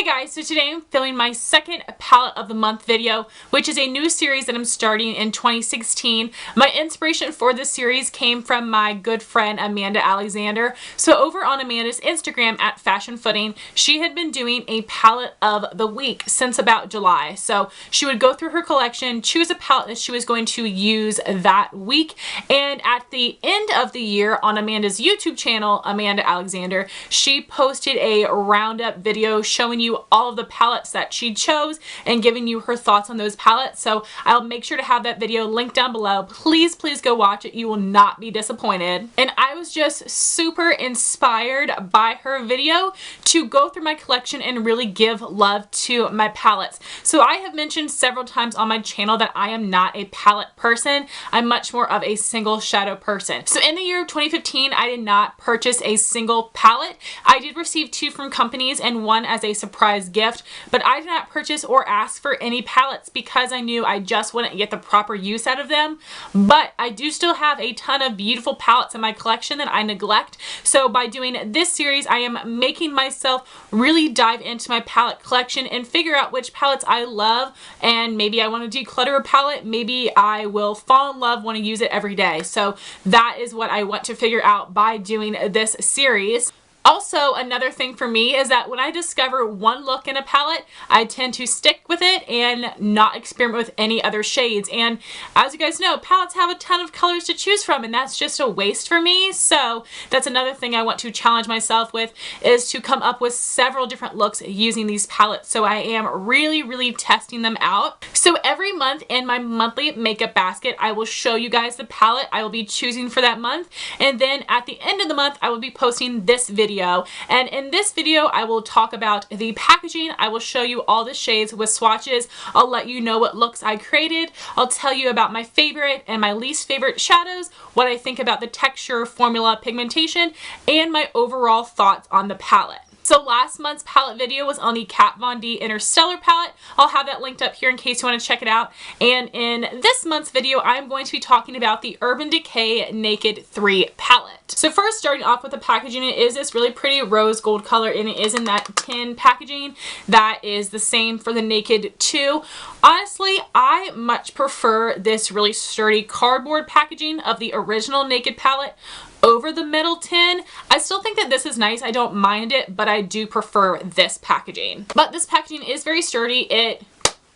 Hey guys, so today I'm filming my second palette of the month video, which is a new series that I'm starting in 2016. My inspiration for this series came from my good friend Amanda Alexander. So over on Amanda's Instagram at Fashion Footing, she had been doing a palette of the week since about July. So she would go through her collection, choose a palette that she was going to use that week, and at the end of the year on Amanda's YouTube channel, Amanda Alexander, she posted a roundup video showing you all of the palettes that she chose and giving you her thoughts on those palettes. So I'll make sure to have that video linked down below. Please go watch it. You will not be disappointed. And I was just super inspired by her video to go through my collection and really give love to my palettes. So I have mentioned several times on my channel that I am not a palette person. I'm much more of a single shadow person. So in the year of 2015, I did not purchase a single palette. I did receive two from companies and one as a surprise gift, but I did not purchase or ask for any palettes because I knew I just wouldn't get the proper use out of them. But I do still have a ton of beautiful palettes in my collection that I neglect. So by doing this series, I am making myself really dive into my palette collection and figure out which palettes I love, and maybe I want to declutter a palette, maybe I will fall in love, want to use it every day. So that is what I want to figure out by doing this series. Also, another thing for me is that when I discover one look in a palette, I tend to stick with it and not experiment with any other shades. And as you guys know, palettes have a ton of colors to choose from, and that's just a waste for me. So that's another thing I want to challenge myself with, is to come up with several different looks using these palettes. So I am really testing them out. So every month in my monthly makeup basket, I will show you guys the palette I will be choosing for that month. And then at the end of the month, I will be posting this video. And in this video, I will talk about the packaging. I will show you all the shades with swatches. I'll let you know what looks I created. I'll tell you about my favorite and my least favorite shadows, what I think about the texture, formula, pigmentation, and my overall thoughts on the palette. So last month's palette video was on the Kat Von D Interstellar palette. I'll have that linked up here in case you want to check it out. And in this month's video, I'm going to be talking about the Urban Decay Naked 3 palette. So first, starting off with the packaging, it is this really pretty rose gold color, and it is in that tin packaging that is the same for the Naked 2. Honestly, I much prefer this really sturdy cardboard packaging of the original Naked palette over the metal tin. I still think that this is nice. I don't mind it, but I do prefer this packaging. But this packaging is very sturdy. It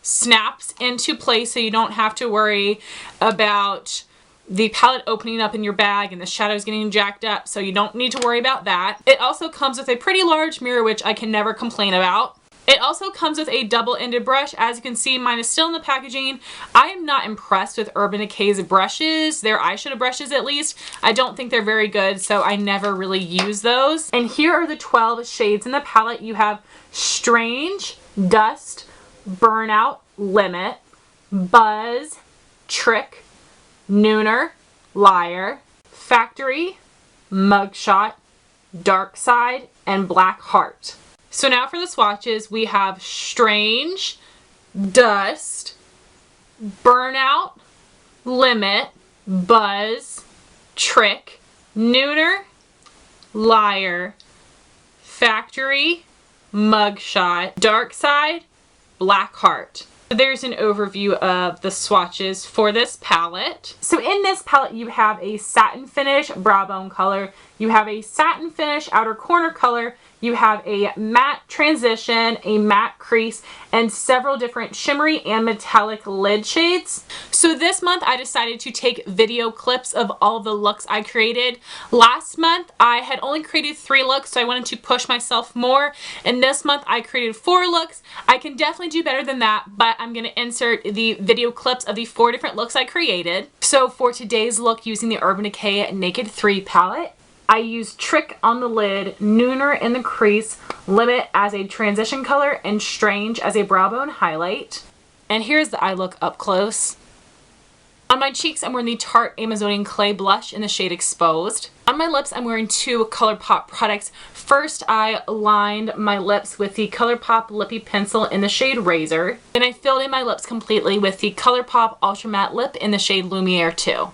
snaps into place, so you don't have to worry about the palette opening up in your bag and the shadows getting jacked up, so you don't need to worry about that. It also comes with a pretty large mirror, which I can never complain about. It also comes with a double-ended brush. As you can see, mine is still in the packaging. I am not impressed with Urban Decay's brushes, their eyeshadow brushes at least. I don't think they're very good, so I never really use those. And here are the 12 shades in the palette. You have Strange, Dust, Burnout, Limit, Buzz, Trick, Nooner, Liar, Factory, Mugshot, Dark Side, and Black Heart. So now for the swatches, we have Strange, Dust, Burnout, Limit, Buzz, Trick, Nooner, Liar, Factory, Mugshot, Dark Side, Black Heart. There's an overview of the swatches for this palette. So in this palette, you have a satin finish brow bone color, you have a satin finish outer corner color, you have a matte transition, a matte crease, and several different shimmery and metallic lid shades. So this month I decided to take video clips of all the looks I created. Last month I had only created 3 looks, so I wanted to push myself more. And this month I created 4 looks. I can definitely do better than that, but I'm going to insert the video clips of the 4 different looks I created. So for today's look, using the Urban Decay Naked 3 palette, I used Trick on the lid, Nooner in the crease, Limit as a transition color, and Strange as a brow bone highlight. And here's the eye look up close. On my cheeks, I'm wearing the Tarte Amazonian Clay Blush in the shade Exposed. On my lips, I'm wearing 2 ColourPop products. First, I lined my lips with the ColourPop Lippie pencil in the shade Rayezor. Then I filled in my lips completely with the ColourPop Ultra Matte Lip in the shade Lumiere 2.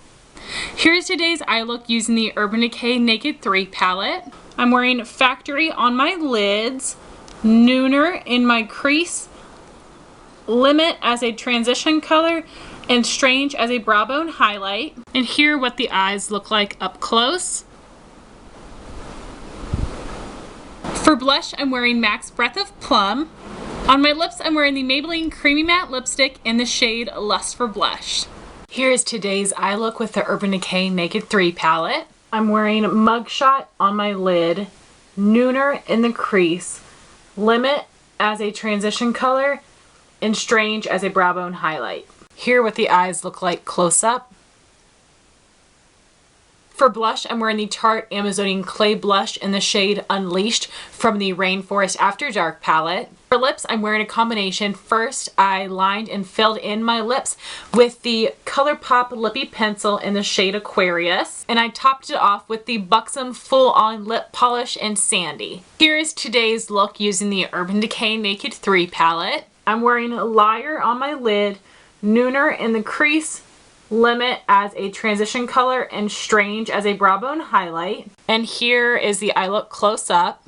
Here's today's eye look using the Urban Decay Naked 3 palette. I'm wearing Factory on my lids, Nooner in my crease, Limit as a transition color, and Strange as a brow bone highlight. And here what the eyes look like up close. For blush, I'm wearing MAC's Breath of Plum. On my lips, I'm wearing the Maybelline Creamy Matte Lipstick in the shade Lust for Blush. Here is today's eye look with the Urban Decay Naked 3 palette. I'm wearing Mugshot on my lid, Nooner in the crease, Limit as a transition color, and Strange as a brow bone highlight. Here what the eyes look like close up. For blush, I'm wearing the Tarte Amazonian Clay Blush in the shade Unleashed from the Rainforest After Dark palette. For lips, I'm wearing a combination. First, I lined and filled in my lips with the ColourPop Lippie pencil in the shade Aquarius, and I topped it off with the Buxom Full On Lip Polish in Sandy. Here is today's look using the Urban Decay Naked 3 palette. I'm wearing Liar on my lid, Nooner in the crease, Limit as a transition color, and Strange as a brow bone highlight. And here is the eye look close up.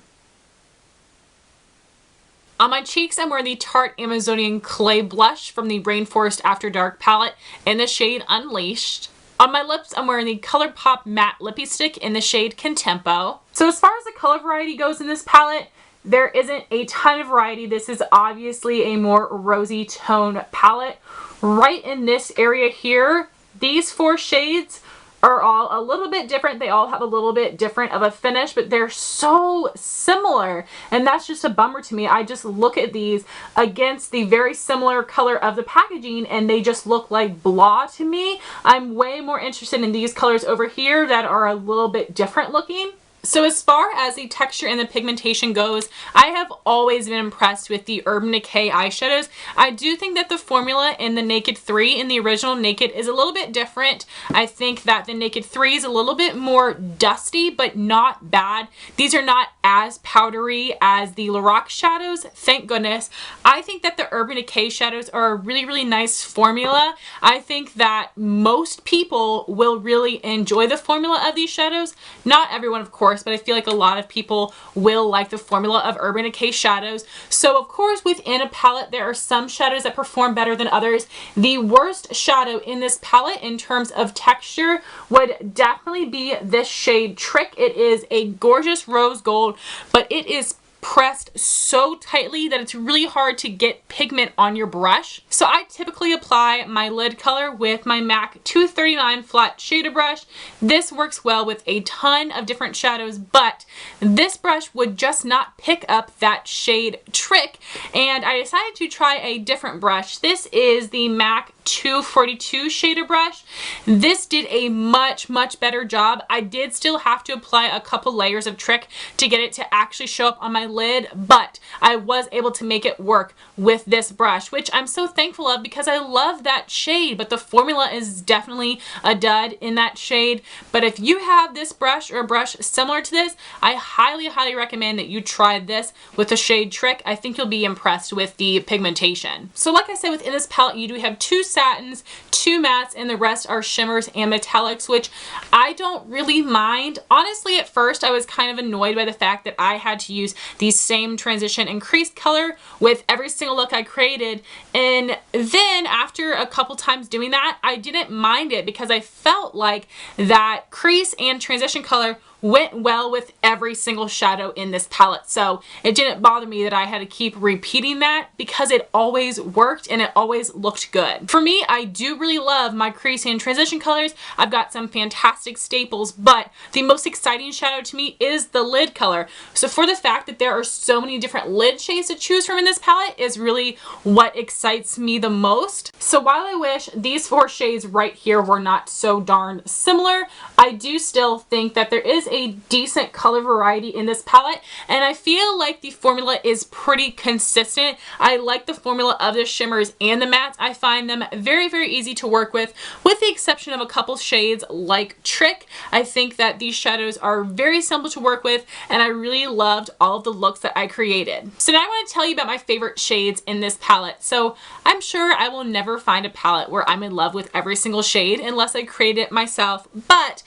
On my cheeks, I'm wearing the Tarte Amazonian Clay Blush from the Rainforest After Dark palette in the shade Unleashed. On my lips, I'm wearing the ColourPop Matte Lippie Stick in the shade Comtempo. So as far as the color variety goes in this palette, there isn't a ton of variety. This is obviously a more rosy tone palette. Right in this area here, these 4 shades are all a little bit different. They all have a little bit different of a finish, but they're so similar, and that's just a bummer to me. I just look at these against the very similar color of the packaging and they just look like blah to me. I'm way more interested in these colors over here that are a little bit different looking. So as far as the texture and the pigmentation goes, I have always been impressed with the Urban Decay eyeshadows. I do think that the formula in the Naked 3 in the original Naked is a little bit different. I think that the Naked 3 is a little bit more dusty, but not bad. These are not as powdery as the Lorac shadows, thank goodness. I think that the Urban Decay shadows are a really, really nice formula. I think that most people will really enjoy the formula of these shadows. Not everyone, of course, but I feel like a lot of people will like the formula of Urban Decay shadows. So of course within a palette there are some shadows that perform better than others. The worst shadow in this palette in terms of texture would definitely be this shade Trick. It is a gorgeous rose gold, but it is pressed so tightly that it's really hard to get pigment on your brush. So I typically apply my lid color with my MAC 239 flat shader brush. This works well with a ton of different shadows, but this brush would just not pick up that shade Trick, and I decided to try a different brush. This is the MAC 242 shader brush. This did a much better job. I did still have to apply a couple layers of Trick to get it to actually show up on my lid, but I was able to make it work with this brush, which I'm so thankful of because I love that shade, but the formula is definitely a dud in that shade. But if you have this brush or a brush similar to this, I highly recommend that you try this with the shade Trick. I think you'll be impressed with the pigmentation. So like I said, within this palette you do have 2 satins, 2 mattes, and the rest are shimmers and metallics, which I don't really mind. Honestly, at first I was kind of annoyed by the fact that I had to use the same transition and crease color with every single look I created, and then after a couple times doing that, I didn't mind it because I felt like that crease and transition color went well with every single shadow in this palette. So it didn't bother me that I had to keep repeating that because it always worked and it always looked good. For me, I do really love my crease and transition colors. I've got some fantastic staples, but the most exciting shadow to me is the lid color. So for the fact that there are so many different lid shades to choose from in this palette is really what excites me the most. So while I wish these 4 shades right here were not so darn similar, I do still think that there is a decent color variety in this palette, and I feel like the formula is pretty consistent. I like the formula of the shimmers and the mattes. I find them very easy to work with the exception of a couple shades like Trick. I think that these shadows are very simple to work with, and I really loved all of the looks that I created. So now I want to tell you about my favorite shades in this palette. So I'm sure I will never find a palette where I'm in love with every single shade unless I create it myself, but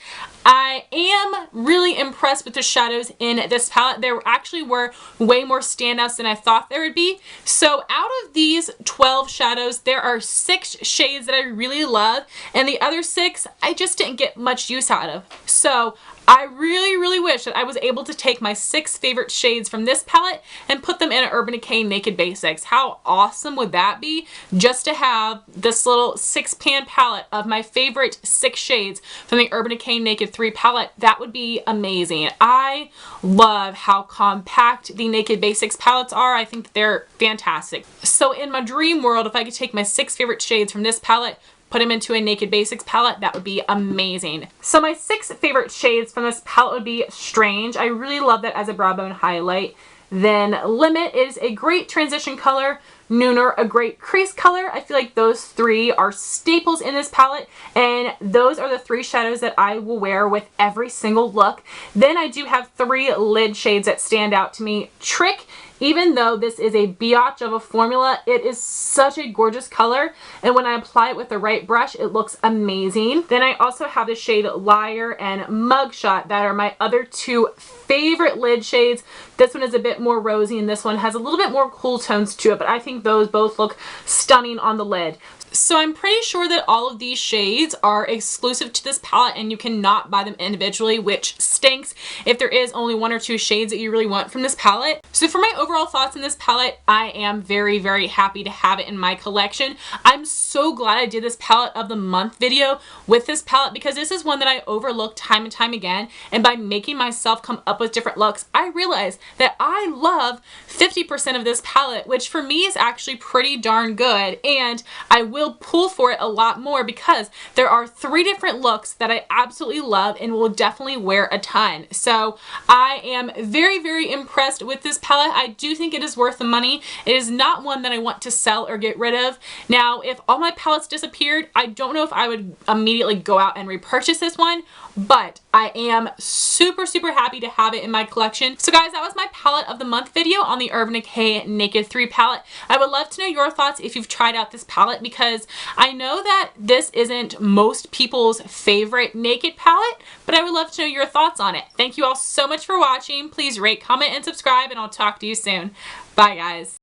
I am really impressed with the shadows in this palette. There actually were way more standouts than I thought there would be. So out of these 12 shadows, there are 6 shades that I really love, and the other 6 I just didn't get much use out of. So I really wish that I was able to take my 6 favorite shades from this palette and put them in an Urban Decay Naked Basics. How awesome would that be? Just to have this little 6-pan palette of my favorite 6 shades from the Urban Decay Naked 3 palette. That would be amazing. I love how compact the Naked Basics palettes are. I think they're fantastic. So in my dream world, if I could take my 6 favorite shades from this palette, put them into a Naked Basics palette, that would be amazing. So my 6 favorite shades from this palette would be Strange. I really love that as a brow bone highlight. Then Limit is a great transition color. Nooner, a great crease color. I feel like those 3 are staples in this palette, and those are the 3 shadows that I will wear with every single look. Then I do have 3 lid shades that stand out to me. Trick, even though this is a biatch of a formula, it is such a gorgeous color, and when I apply it with the right brush, it looks amazing. Then I also have the shade Liar and Mugshot that are my other 2 favorite lid shades. This one is a bit more rosy, and this one has a little bit more cool tones to it, but I think those both look stunning on the lid. So I'm pretty sure that all of these shades are exclusive to this palette and you cannot buy them individually, which stinks if there is only 1 or 2 shades that you really want from this palette. So for my overall thoughts in this palette, I am very happy to have it in my collection. I'm so glad I did this palette of the month video with this palette, because this is one that I overlooked time and time again, and by making myself come up with different looks, I realized that I love 50% of this palette, which for me is actually pretty darn good, and I will pull for it a lot more because there are 3 different looks that I absolutely love and will definitely wear a ton. So I am very impressed with this palette. I do think it is worth the money. It is not one that I want to sell or get rid of. Now, if all my palettes disappeared, I don't know if I would immediately go out and repurchase this one, but I am super happy to have it in my collection. So guys, that was my palette of the month video on the Urban Decay Naked 3 palette. I would love to know your thoughts if you've tried out this palette, because I know that this isn't most people's favorite naked palette, but I would love to know your thoughts on it. Thank you all so much for watching. Please rate, comment, and subscribe, and I'll talk to you soon. Bye guys.